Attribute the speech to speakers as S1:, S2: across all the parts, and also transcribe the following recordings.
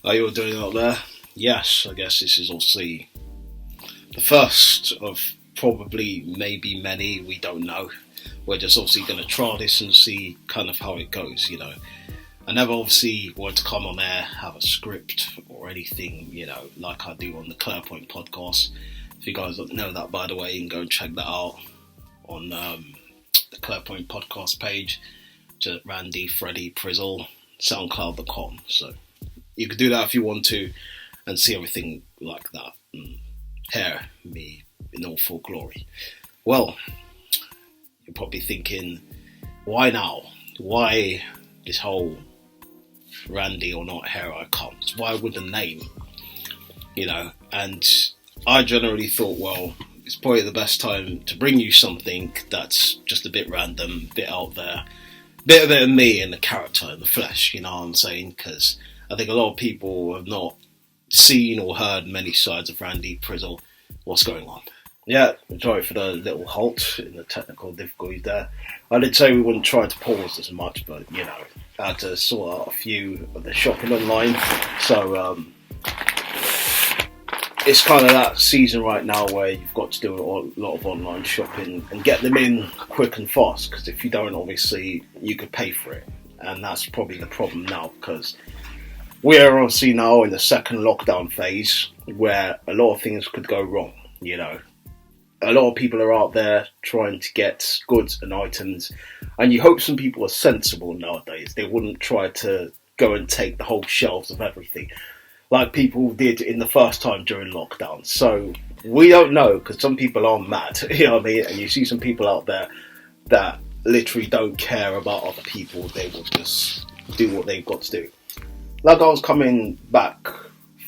S1: How you all doing out there? Yes, I guess this is obviously the first of probably maybe many, we don't know. We're just obviously going to try this and see kind of how it goes, I never obviously wanted to come on air, have a script or anything, like I do on the Clairpoint podcast. If you guys don't know that, by the way, you can go and check that out on the Clairpoint podcast page, just Randy, Freddie, Prizzle, SoundCloud.com. So you could do that if you want to and see everything like that and hear me in all full glory. Well, you're probably thinking, why now? Why this whole Randy or not here I comes? Why with the name? And I generally thought, well, it's probably the best time to bring you something that's just a bit random, a bit out there, a bit of me and the character and the flesh, you know what I'm saying? Because I think a lot of people have not seen or heard many sides of Randy Prizzle. What's going on? Yeah, sorry for the little halt in the technical difficulties there. I did say we wouldn't try to pause as much, but, I had to sort out a few of the shopping online. So, it's kind of that season right now where you've got to do a lot of online shopping and get them in quick and fast, because if you don't, obviously, you could pay for it. And that's probably the problem now, because we're obviously now in the second lockdown phase where a lot of things could go wrong, A lot of people are out there trying to get goods and items, and you hope some people are sensible nowadays. They wouldn't try to go and take the whole shelves of everything like people did in the first time during lockdown. So we don't know, because some people are mad, you know what I mean? And you see some people out there that literally don't care about other people. They will just do what they've got to do. Like I was coming back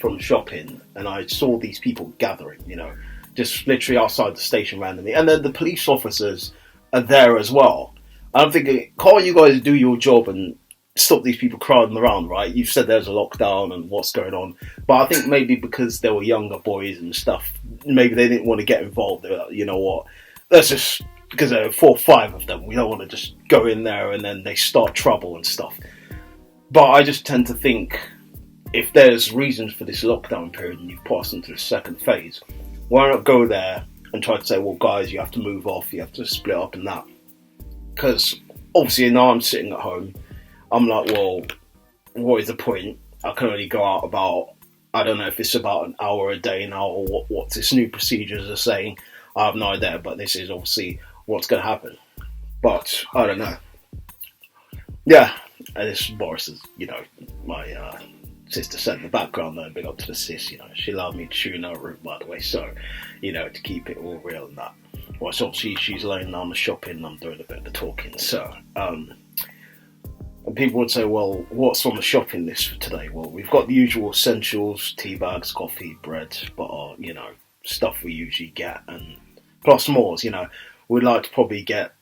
S1: from shopping and I saw these people gathering, just literally outside the station randomly. And then the police officers are there as well. I'm thinking, can't you guys do your job and stop these people crowding around, right? You've said there's a lockdown and what's going on. But I think maybe because they were younger boys and stuff, maybe they didn't want to get involved. They were like, you know what, let's just, because there are 4 or 5 of them, we don't want to just go in there and then they start trouble and stuff. But I just tend to think, if there's reasons for this lockdown period and you've passed into the second phase, why not go there and try to say, well, guys, you have to move off, you have to split up and that. Because obviously now I'm sitting at home, I'm like, well, what is the point? I can only go out about, I don't know if it's about an hour a day now or what this new procedures are saying. I have no idea, but this is obviously what's going to happen. But I don't know. Yeah, and this Boris is, my sister said in the background there, big up to the sis, she allowed me to shoot in her room, by the way, so, to keep it all real and that. Well, so obviously she's laying down the shopping and I'm doing a bit of the talking, so, and people would say, well, what's on the shopping list for today? Well, we've got the usual essentials, tea bags, coffee, bread, butter, stuff we usually get, and plus more, we'd like to probably get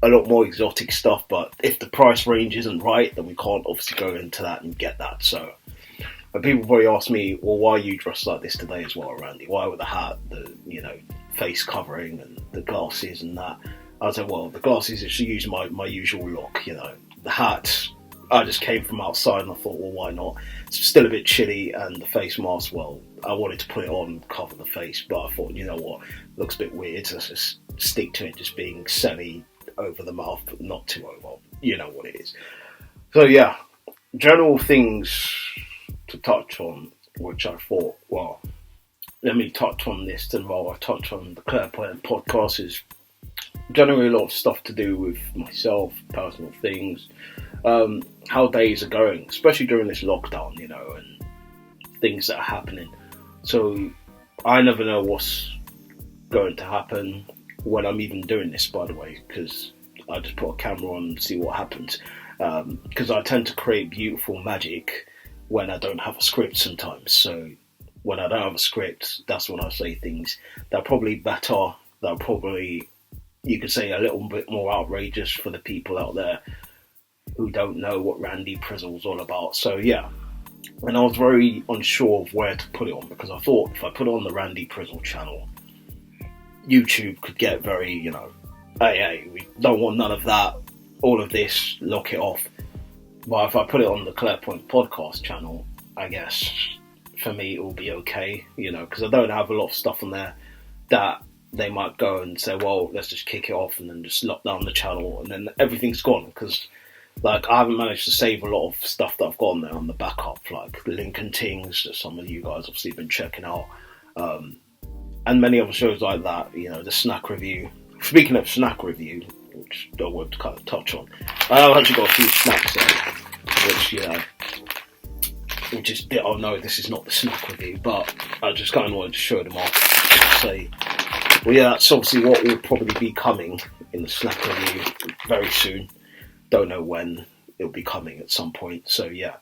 S1: a lot more exotic stuff, but if the price range isn't right, then we can't obviously go into that and get that. So, and people probably ask me, well, why are you dressed like this today as well, Randy? Why with the hat, the face covering and the glasses and that? I say, well, the glasses is to use my usual look, The hat, I just came from outside and I thought, well, why not? It's still a bit chilly, and the face mask, well, I wanted to put it on and cover the face, but I thought, you know what, it looks a bit weird, let's just stick to it, just being semi over the mouth, but not too over. You know what it is. So yeah, general things to touch on, which I thought, well, let me touch on this, and while I touch on the Clairpoint podcast, is generally a lot of stuff to do with myself, personal things, how days are going, especially during this lockdown, and things that are happening. So I never know what's going to happen when I'm even doing this, by the way, because I just put a camera on and see what happens, because I tend to create beautiful magic when I don't have a script sometimes. So when I don't have a script, that's when I say things that are probably better, that are probably, you could say, a little bit more outrageous for the people out there who don't know what Randy Prizzle's all about. So yeah, and I was very unsure of where to put it on, because I thought if I put it on the Randy Prizzle channel, YouTube could get very, hey, we don't want none of that, all of this, lock it off. But if I put it on the Clairpoint podcast channel, I guess for me it will be okay, because I don't have a lot of stuff on there that they might go and say, well, let's just kick it off and then just lock down the channel and then everything's gone. Because I haven't managed to save a lot of stuff that I've got on there on the backup, like Lincoln Tings that some of you guys obviously been checking out, and many other shows like that. The Snack Review. Speaking of Snack Review, which I would kind of touch on, I've actually got a few snacks there, which is, oh no, this is not the Snack Review, but I just kind of wanted to show them off. Say, well, yeah, that's obviously what will probably be coming in the Snack Review very soon. Don't know when it'll be coming at some point. So yeah,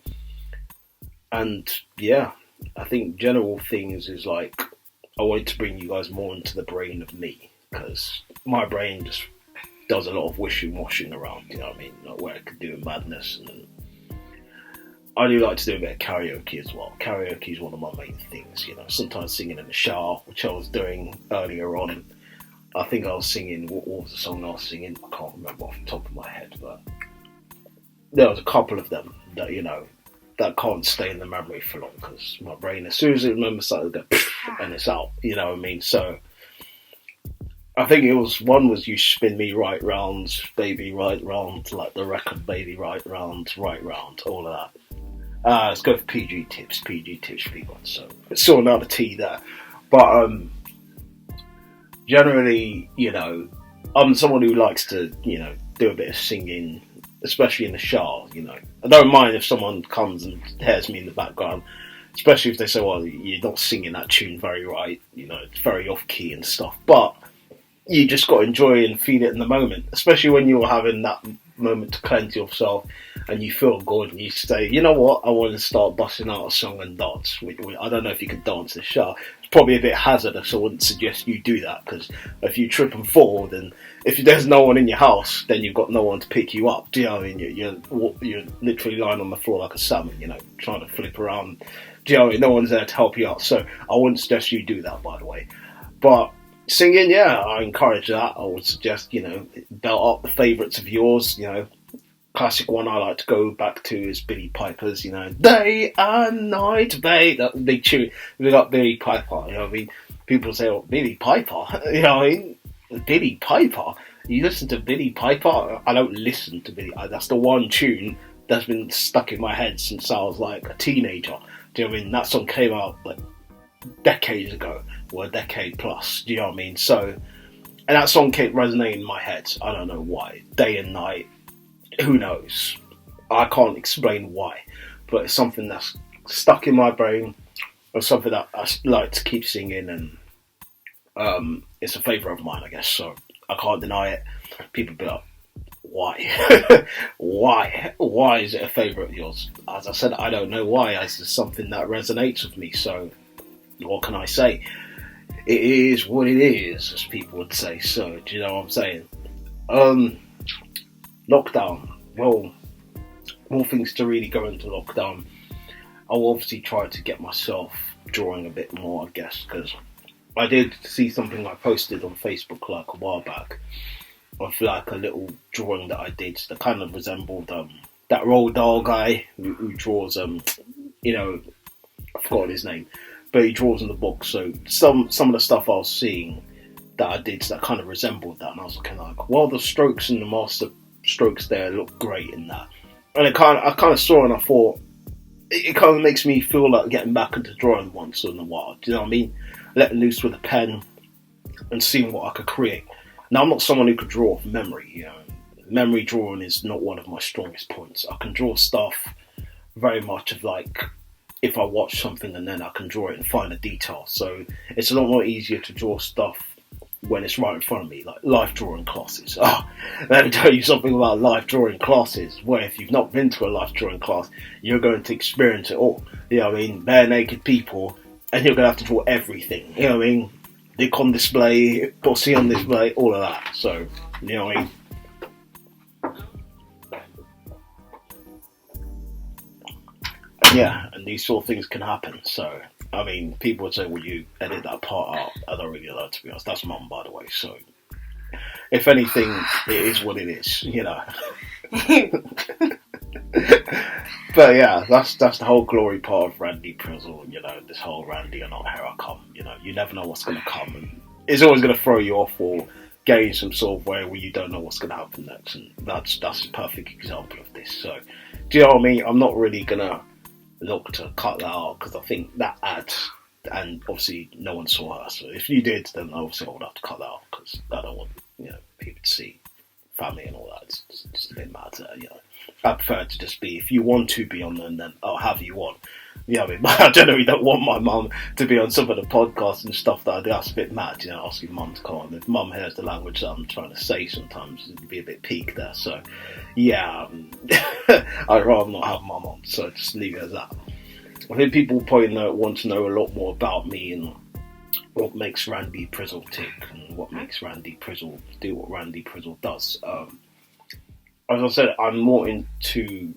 S1: and yeah, I think general things is I wanted to bring you guys more into the brain of me, because my brain just does a lot of wishing-washing around. You know what I mean? Like where it could do madness, and I do like to do a bit of karaoke as well. Karaoke is one of my main things. Sometimes singing in the shower, which I was doing earlier on. I think I was singing, what was the song I was singing? I can't remember off the top of my head, but there was a couple of them that, that can't stay in the memory for long, because my brain, as soon as it remembers something, it goes, and it's out, you know what I mean? So, I think one was You Spin Me Right Round, Baby Right Round, like the record Baby Right Round, all of that. Let's go for PG tips for you guys. So, it's still another T there. But, generally, I'm someone who likes to, do a bit of singing, especially in the shower, I don't mind if someone comes and hears me in the background, especially if they say, well, you're not singing that tune very right, it's very off-key and stuff, but you just got to enjoy and feel it in the moment, especially when you're having that moment to cleanse yourself and you feel good and you say, you know what, I want to start busting out a song and dance. I don't know if you can dance in the shower. It's probably a bit hazardous. I wouldn't suggest you do that, because if you trip and fall, then if there's no one in your house, then you've got no one to pick you up. Do you know what I mean? You're literally lying on the floor like a salmon, trying to flip around. Do you know what I mean? No one's there to help you out. So I wouldn't suggest you do that, by the way. But singing, yeah, I encourage that. I would suggest, belt up the favourites of yours, Classic one I like to go back to is Billy Piper's, Day and Night, babe. That big tune. We got Billy Piper, you know what I mean? People say, oh, Billy Piper, you know what I mean? Billy Piper? You listen to Billy Piper? I don't listen to Billy. That's the one tune that's been stuck in my head since I was like a teenager. Do you know what I mean? That song came out like decades ago, or a decade plus. Do you know what I mean? So, and that song kept resonating in my head. I don't know why. Day and Night. Who knows? I can't explain why, but it's something that's stuck in my brain, or something that I like to keep singing, and it's a favourite of mine, I guess. So I can't deny it. People be like, "Why? Why is it a favourite of yours?" As I said, I don't know why. It's just something that resonates with me. So what can I say? It is what it is, as people would say. So do you know what I'm saying? Lockdown. Well, more things to really go into lockdown. I'll obviously try to get myself drawing a bit more, I guess, because I did see something I posted on Facebook like a while back of like a little drawing that I did that kind of resembled that Roald Dahl guy who draws I forgot his name, but he draws in the book. So some of the stuff I was seeing that I did that kind of resembled that, and I was looking like, well, the strokes and the master strokes there look great in that, and I kind of saw it and I thought it kind of makes me feel like getting back into drawing once in a while. Do you know what I mean? Letting loose with a pen and seeing what I could create. Now, I'm not someone who could draw off memory. Memory drawing is not one of my strongest points. I can draw stuff very much of like if I watch something and then I can draw it and find a detail. So it's a lot more easier to draw stuff when it's right in front of me, like life drawing classes. Let me tell you something about life drawing classes, where if you've not been to a life drawing class, you're going to experience it all. You know what I mean? Bare naked people, and you're going to have to draw everything. You know what I mean? Dick on display, pussy on display, all of that. So, you know what I mean? Yeah, and these sort of things can happen. So, I mean, people would say, well, you edit that part out. I don't really know, to be honest. That's mum, by the way. So, if anything, it is what it is, But yeah, that's the whole glory part of Randy Prizzle. This whole Randy or not, here I come. You never know what's going to come, and it's always going to throw you off or get in some sort of way where you don't know what's going to happen next. And that's a perfect example of this. So, do you know what I mean? I'm not really going to look to cut that out because I think that adds, and obviously no one saw her. So if you did, then obviously I would have to cut that out because I don't want people to see family and all that. It's just a bit mad. I prefer to just be, if you want to be on them, then I'll have you on. I generally don't want my mum to be on some of the podcasts and stuff that I do. That's a bit mad, asking mum to come on. If mum hears the language that I'm trying to say sometimes, it'd be a bit peak there. So, yeah, I'd rather not have mum on, so just leave it as that. I think people probably want to know a lot more about me and what makes Randy Prizzle tick and what makes Randy Prizzle do what Randy Prizzle does. As I said, I'm more into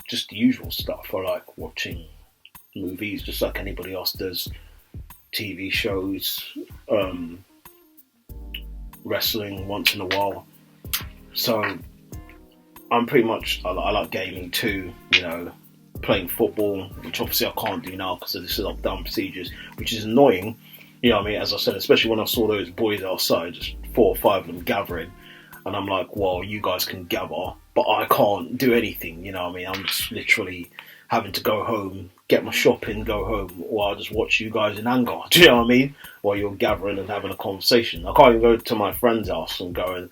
S1: just the usual stuff. I like watching movies just like anybody else does, TV shows, wrestling once in a while. So I'm pretty much, I like gaming too, playing football, which obviously I can't do now because of this lockdown procedures, which is annoying. As I said, especially when I saw those boys outside, just 4 or 5 of them gathering, and I'm like, well, you guys can gather, but I can't do anything, I'm just literally having to go home, get my shopping, go home, or I'll just watch you guys in anger, do you know what I mean? While you're gathering and having a conversation. I can't even go to my friend's house and go and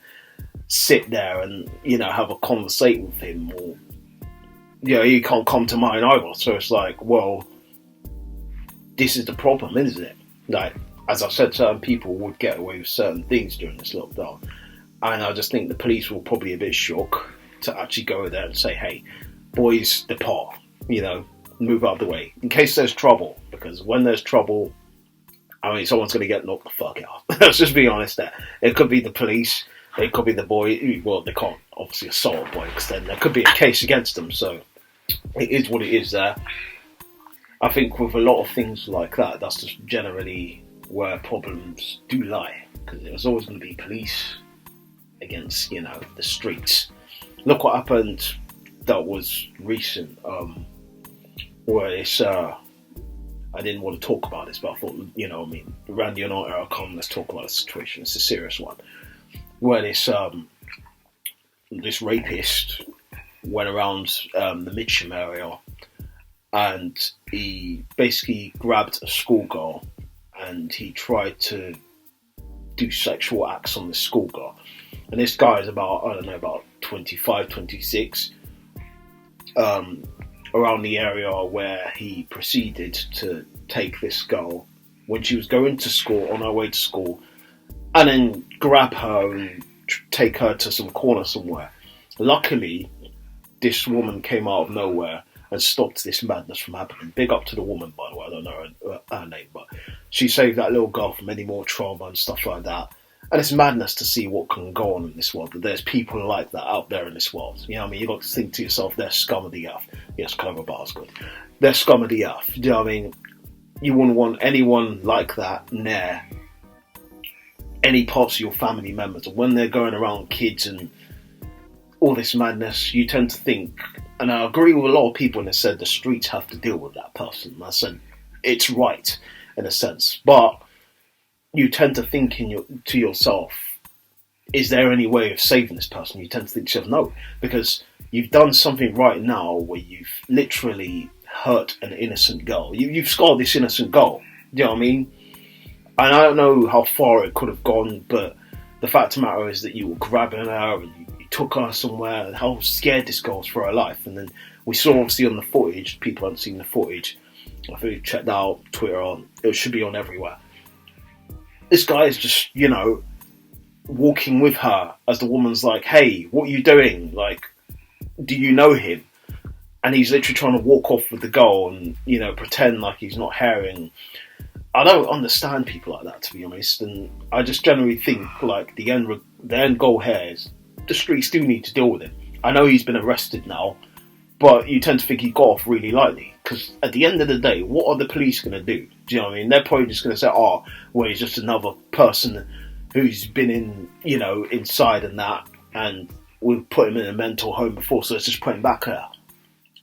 S1: sit there and, have a conversation with him, or, he can't come to mine either. So it's like, well, this is the problem, isn't it? Like, as I said, certain people would get away with certain things during this lockdown. And I just think the police were probably a bit shook to actually go there and say, hey, boys, depart, move out of the way, in case there's trouble. Because when there's trouble, someone's going to get knocked the fuck out. Let's just be honest there. It could be the police, it could be the boy. Well, they can't obviously assault a boy because then there could be a case against them. So it is what it is there. I think with a lot of things like that, that's just generally where problems do lie. Because there's always going to be police against, the streets. Look what happened that was recent, where it's, I didn't want to talk about this, but I thought, Randy and I are come, let's talk about the situation. It's a serious one. Where this rapist went around the Mitcham area and he basically grabbed a schoolgirl and he tried to do sexual acts on this schoolgirl. And this guy is about 25, 26, around the area where he proceeded to take this girl when she was going to school, on her way to school, and then grab her and take her to some corner somewhere. Luckily, this woman came out of nowhere and stopped this madness from happening. Big up to the woman, by the way. I don't know her name, but she saved that little girl from any more trauma and stuff like that. And it's madness to see what can go on in this world, that there's people like that out there in this world. You've got to think to yourself, they're scum of the earth. Yes, clever bar's good. They're scum of the earth. Do you know what I mean? You wouldn't want anyone like that near any parts of your family members. And when they're going around kids and all this madness, you tend to think, and I agree with a lot of people when they said the streets have to deal with that person. I said, it's right, in a sense. But you tend to think to yourself, is there any way of saving this person? You tend to think to yourself, no, because you've done something right now where you've literally hurt an innocent girl. You've scarred this innocent girl. Do you know what I mean? And I don't know how far it could have gone, but the fact of the matter is that you were grabbing her and you took her somewhere, and how scared this girl was for her life. And then we saw obviously on the footage, people haven't seen the footage, I think we checked out Twitter on, it should be on everywhere. This guy is just, walking with her as the woman's like, hey, what are you doing? Like, do you know him? And he's literally trying to walk off with the girl and, pretend like he's not hearing. I don't understand people like that, to be honest. And I just generally think, like, the end goal here is the streets do need to deal with him. I know he's been arrested now, but you tend to think he got off really lightly. Because at the end of the day, what are the police going to do? Do you know what I mean? They're probably just going to say, oh, well, he's just another person who's been inside and that, and we've put him in a mental home before, so let's just put him back here.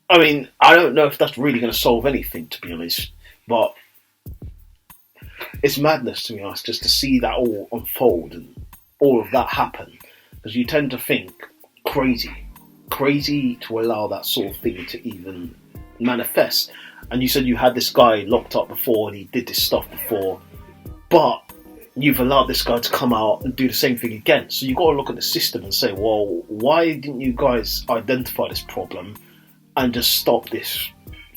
S1: I mean, I don't know if that's really going to solve anything, to be honest. But it's madness, to be honest, just to see that all unfold and all of that happen. Because you tend to think crazy to allow that sort of thing to even manifest. And you said you had this guy locked up before and he did this stuff before, but you've allowed this guy to come out and do the same thing again. So you've got to look at the system and say, well, why didn't you guys identify this problem and just stop this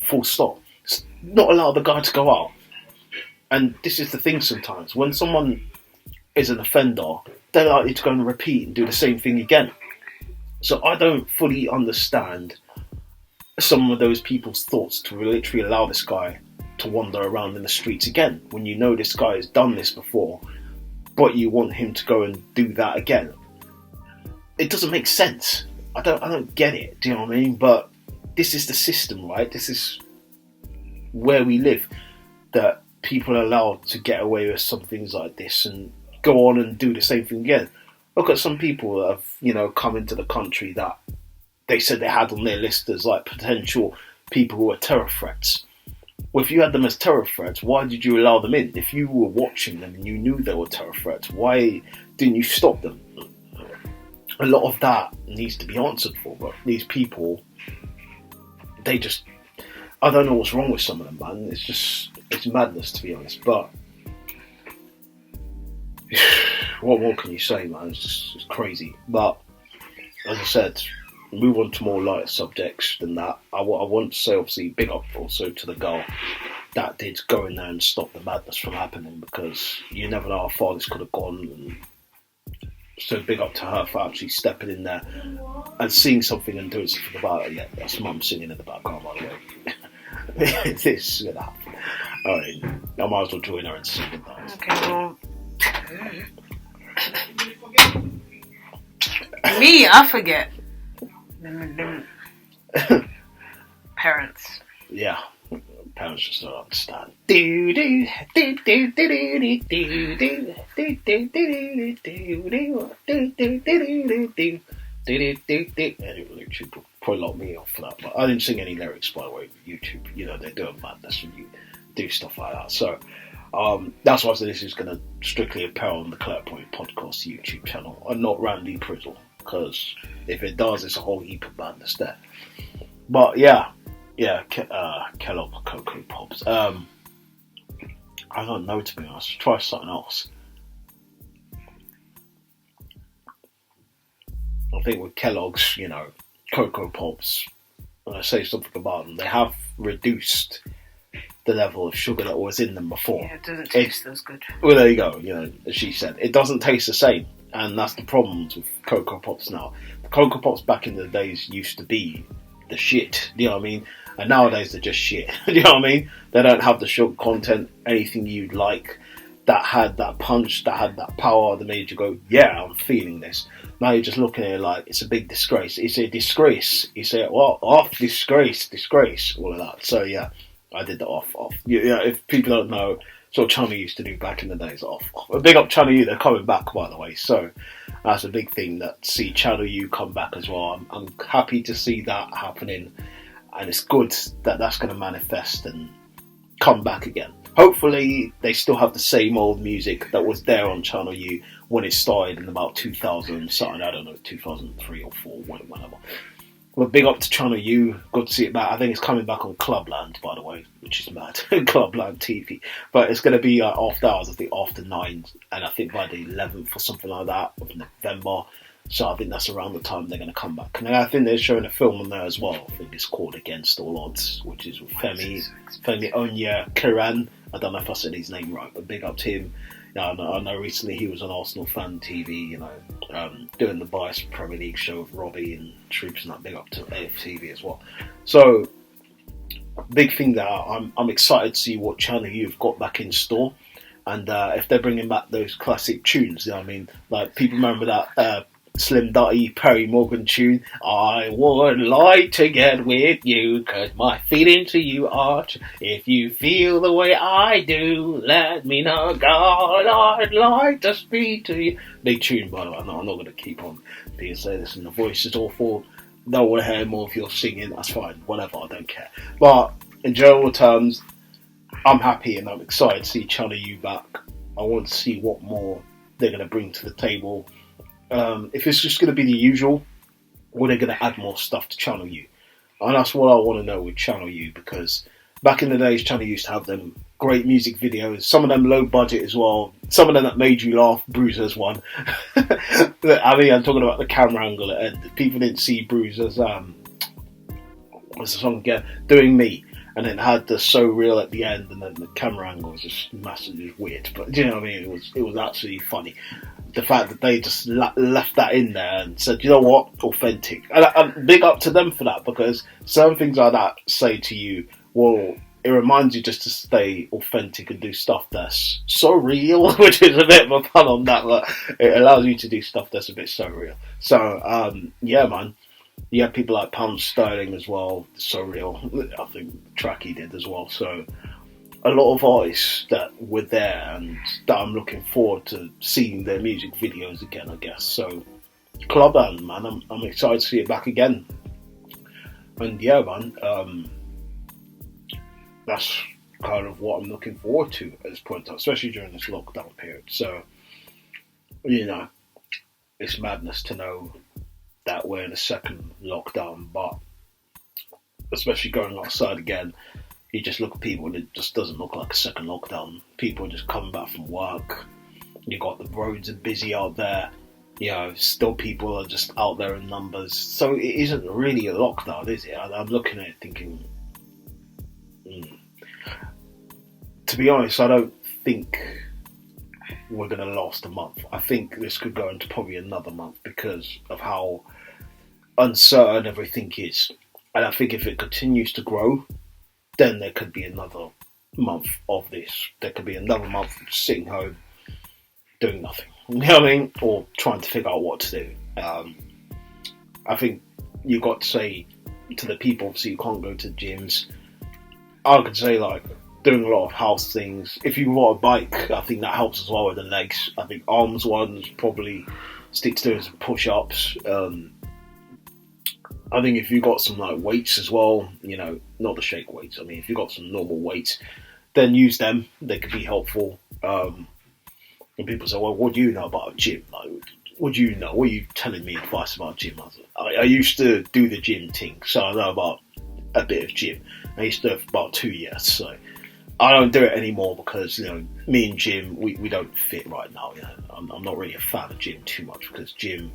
S1: full stop? Just not allow the guy to go out. And this is the thing sometimes. When someone is an offender, they're likely to go and repeat and do the same thing again. So I don't fully understand some of those people's thoughts to literally allow this guy to wander around in the streets again when you know this guy has done this before, but you want him to go and do that again. It doesn't make sense. I don't get it. Do you know what I mean? But this is the system, right? This is where we live. That people are allowed to get away with some things like this and go on and do the same thing again. Look at some people that have, come into the country that they said they had on their list as like potential people who are terror threats. Well, if you had them as terror threats, why did you allow them in? If you were watching them and you knew they were terror threats, why didn't you stop them? A lot of that needs to be answered for, but these people, I don't know what's wrong with some of them, man. It's madness, to be honest, but what more can you say, man? It's crazy. But as I said, move on to more light subjects than that. I want to say, obviously, big up also to the girl that did go in there and stop the madness from happening, because you never know how far this could have gone. And so big up to her for actually stepping in there and seeing something and doing something about it. Yeah, that's mum singing in the background, by the way. This is going to happen. Alright, I might as well join her and sing it.
S2: Okay, well... Me, I forget. Parents.
S1: Yeah, parents just don't understand. YouTube will probably lock me off for that, but I didn't sing any lyrics, by the way. YouTube, they're doing madness when you do stuff like that. So that's why I said this is going to strictly appear on the Clear Point Podcast YouTube channel and not Randy Prizzle, because if it does, it's a whole heap of madness there. But yeah, Kellogg Cocoa Pops. I don't know, to be honest. Try something else. I think with Kellogg's, Cocoa Pops, when I say something about them, they have reduced the level of sugar that was in them before.
S2: Yeah, it doesn't taste as good.
S1: Well, there you go. As she said, it doesn't taste the same, and that's the problem with Cocoa Pops now. The Cocoa Pops back in the days used to be the shit. Do you know what I mean? And nowadays they're just shit. Do you know what I mean? They don't have the sugar content, anything you'd like, that had that punch, that had that power, that made you go, yeah, I'm feeling this. Now you're just looking at it like it's a big disgrace. It's a disgrace. You say, well, off, disgrace, all of that. So yeah, I did the off. Yeah, if people don't know, it's what Channel U used to do back in the days, off. A big up Channel U, they're coming back, by the way. So that's a big thing, that see Channel U come back as well. I'm happy to see that happening, and it's good that that's going to manifest and come back again. Hopefully they still have the same old music that was there on Channel U when it started in about 2000 something, I don't know, 2003 or 4, whatever. Well, big up to Channel U, good to see it back. I think it's coming back on Clubland, by the way, which is mad. Clubland TV. But it's going to be after hours, I think after 9, and I think by the 11th or something like that of November. So I think that's around the time they're going to come back. And I think they're showing a film on there as well. I think it's called Against All Odds, which is with Femi Onya Kiran. I don't know if I said his name right, but big up to him. I know recently he was on Arsenal Fan TV, doing the Bias Premier League show with Robbie and Troops, and that. Big up to AFTV as well. So, big thing there. I'm excited to see what Channel U have got back in store. And if they're bringing back those classic tunes, like people remember that Slim Dotty Perry Morgan tune, I would like to get with you, 'cause my feelings to you are if you feel the way I do, let me know, God, I'd like to speak to you. Big tune, by the way. I'm not going to keep on being saying this, and the voice is awful, don't want to hear more of your singing, that's fine, whatever, I don't care. But in general terms, I'm happy and I'm excited to see Channel U back. I want to see what more they're going to bring to the table. If it's just going to be the usual, or they're going to add more stuff to Channel U. And that's what I want to know with Channel U, because back in the days, Channel U used to have them great music videos, some of them low budget as well, some of them that made you laugh. Bruiser's one. I mean, I'm talking about the camera angle at end. People didn't see Bruiser's, what's the song again? Doing Me. And then had the So Real at the end, and then the camera angle was just massively weird. But you know what I mean? It was absolutely funny. The fact that they just left that in there and said, you know what, authentic. And big up to them for that, because certain things like that say to you, well, it reminds you just to stay authentic and do stuff that's so real, which is a bit of a pun on that, but it allows you to do stuff that's a bit so real. So, yeah, man. You have people like Pound Sterling as well, so real. I think the track he did as well. So a lot of artists that were there and that I'm looking forward to seeing their music videos again, I guess. So Club Band, man, I'm excited to see it back again. And yeah, man, that's kind of what I'm looking forward to at this point, especially during this lockdown period. So, you know, it's madness to know that we're in a second lockdown, but especially going outside again, you just look at people and it just doesn't look like a second lockdown. People are just coming back from work. You got the roads are busy out there. You know, still people are just out there in numbers. So it isn't really a lockdown, is it? I'm looking at it thinking, to be honest, I don't think we're going to last a month. I think this could go into probably another month because of how uncertain everything is. And I think if it continues to grow, then there could be another month of this. There could be another month of sitting home doing nothing. You know what I mean? Or trying to figure out what to do. I think you've got to say to the people, obviously you can't go to gyms. I could say like doing a lot of house things. If you've got a bike, I think that helps as well with the legs. I think arms ones probably stick to doing some push-ups. I think if you've got some like weights as well, you know, not the shake weights. I mean, if you've got some normal weights, then use them. They could be helpful. And people say, well, what do you know about a gym? Like, what do you know? What are you telling me advice about gym? I used to do the gym thing, so I know about a bit of gym. I used to do it for about 2 years, so I don't do it anymore because, you know, me and gym, we don't fit right now. You know, I'm not really a fan of gym too much because gym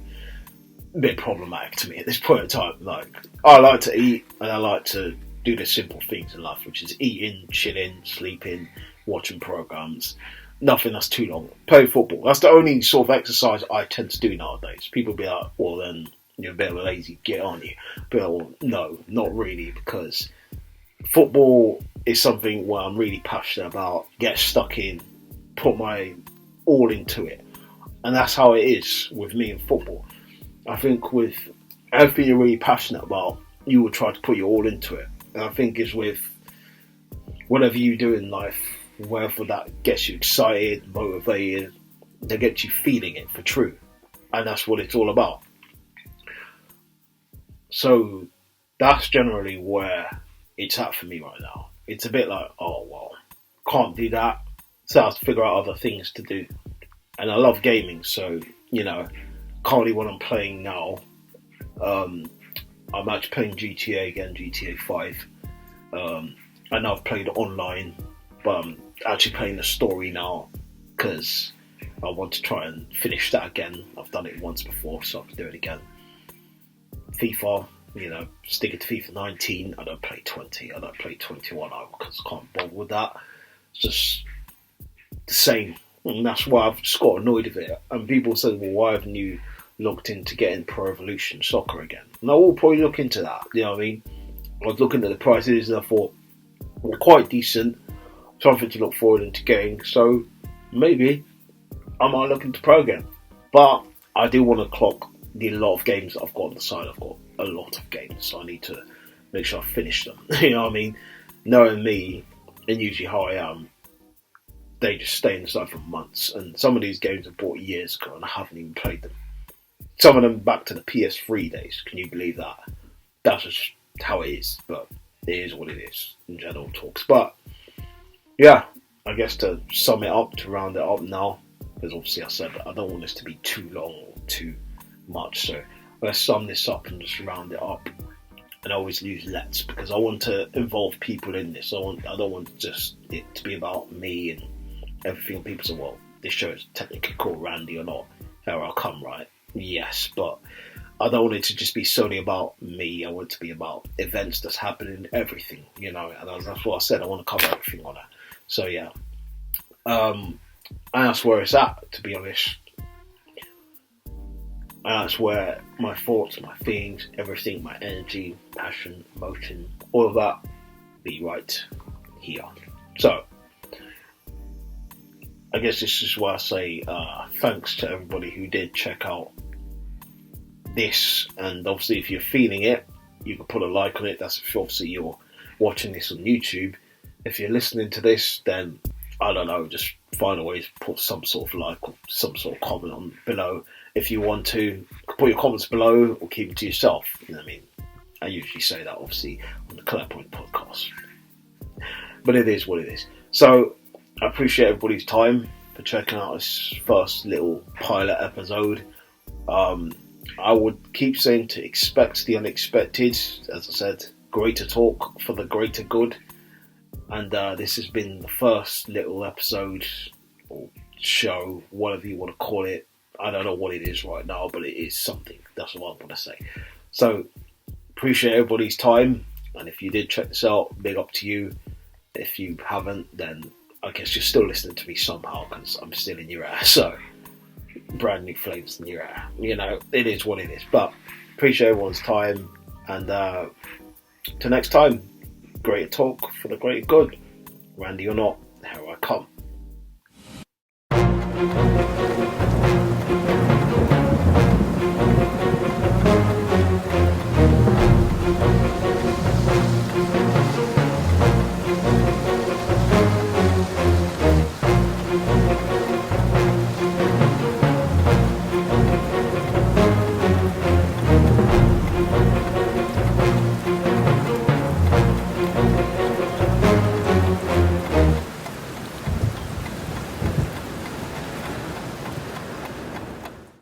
S1: a bit problematic to me at this point in time. Like, I like to eat and I like to do the simple things in life, which is eating, chilling, sleeping, watching programs. Nothing that's too long. Play football. That's the only sort of exercise I tend to do nowadays. People be like, well then, you're a bit of a lazy git, aren't you? But well, no, not really, because football is something where I'm really passionate about, get stuck in, put my all into it. And that's how it is with me in football. I think with everything you're really passionate about, you will try to put your all into it. And I think it's with whatever you do in life, whether that gets you excited, motivated, that gets you feeling it for true. And that's what it's all about. So that's generally where it's at for me right now. It's a bit like, oh, well, can't do that. So I have to figure out other things to do. And I love gaming, so, you know, currently what I'm playing now, I'm actually playing GTA again, GTA 5. I know I've played online, but I'm actually playing the story now because I want to try and finish that again. I've done it once before, so I can do it again. FIFA, you know, sticking to FIFA 19. I don't play 20. I don't play 21 because I can't bother with that. It's just the same. And that's why I've just got annoyed with it. And people say, well, why haven't you looked into getting Pro Evolution Soccer again? And I will probably look into that. You know what I mean? I was looking at the prices and I thought, well, quite decent. Something to look forward into getting. So maybe I might look into Pro again. But I do want to clock the lot of games that I've got on the side. I've got a lot of games, so I need to make sure I finish them. You know what I mean? Knowing me, and usually how I am, they just stay inside for months. And some of these games I bought years ago and I haven't even played them. Some of them back to the PS3 days. Can you believe that? that's just how it is. But it is what it is in general talks. But yeah, I guess to sum it up, to round it up now, because obviously I said I don't want this to be too long or too much. So let's sum this up and just round it up. And I always use let's because I want to involve people in this. I don't want just it to be about me and everything. People say, well, this show is technically called Randy or not. Here I come, right? Yes, but I don't want it to just be solely about me. I want it to be about events that's happening, everything, and that's what I said. I want to cover everything on it. So yeah, and that's where it's at, to be honest. And that's where my thoughts, my feelings, everything, my energy, passion, emotion, all of that be right here. So, I guess this is why I say thanks to everybody who did check out this. And obviously, if you're feeling it, you can put a like on it. That's if obviously you're watching this on YouTube. If you're listening to this, then I don't know, just find a way to put some sort of like or some sort of comment on below. If you want to, put your comments below or keep it to yourself. You know what I mean? I usually say that obviously on the Clear Point podcast. But it is what it is. So I appreciate everybody's time for checking out this first little pilot episode. I would keep saying to expect the unexpected. As I said, greater talk for the greater good. And this has been the first little episode or show, whatever you want to call it. I don't know what it is right now, but it is something. That's what I want to say. So, appreciate everybody's time. And if you did check this out, big up to you. If you haven't, then I guess you're still listening to me somehow because I'm still in your ear. So, brand new flavors in your ear. It is what it is. But, appreciate everyone's time. And till next time, greater talk for the greater good. Randy or not, here I come.